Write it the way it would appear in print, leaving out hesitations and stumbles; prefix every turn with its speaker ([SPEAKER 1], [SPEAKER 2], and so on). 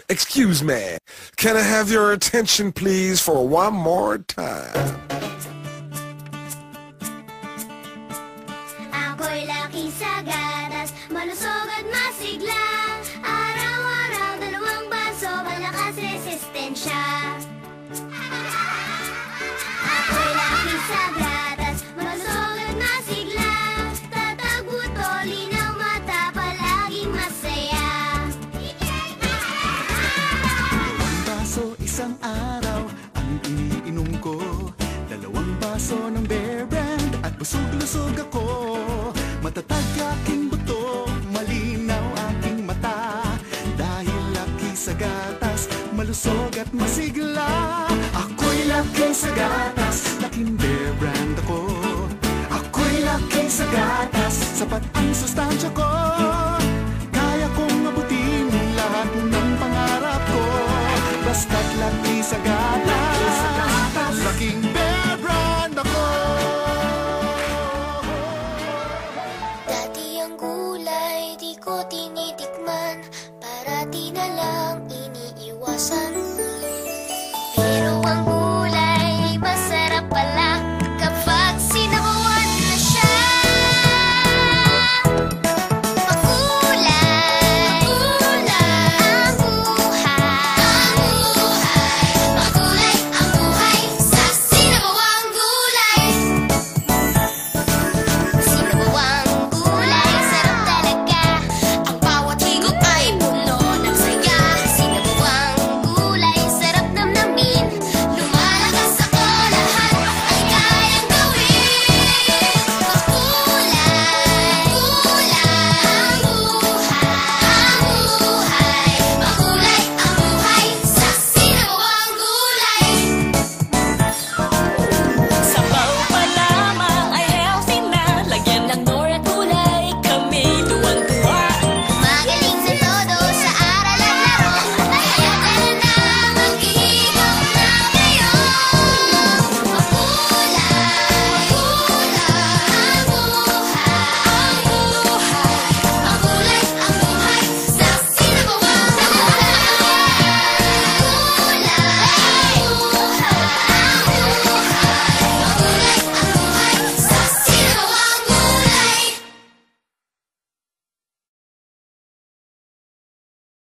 [SPEAKER 1] Excuse me, can I have your attention please for one more time?
[SPEAKER 2] Ako'y laki sa gatas, malusog at masigla. Araw-araw, 2 baso, malakas resistensya. Ako'y laki sa gatas, malusog at masigla. Tatagbuto, linaw mata, palaging masaya.
[SPEAKER 3] 2 baso isang araw ang iniinom ko. 2 baso ng Bear Brand at busog-lusog ako. Matatag aking buto, malinaw aking mata. Dahil laki sa gatas, malusog at masigla. Ako'y laki sa gatas, laking Bear Brand ako. Ako'y laki sa gatas, sapat ang sustansya ko. Kaya kong abutin lahat ng pangarap ko. Basta't laki sa gatas, laking Bear Brand ako.
[SPEAKER 2] Dati ang gulay di ko tinitikman, parati na lang iniiwasan.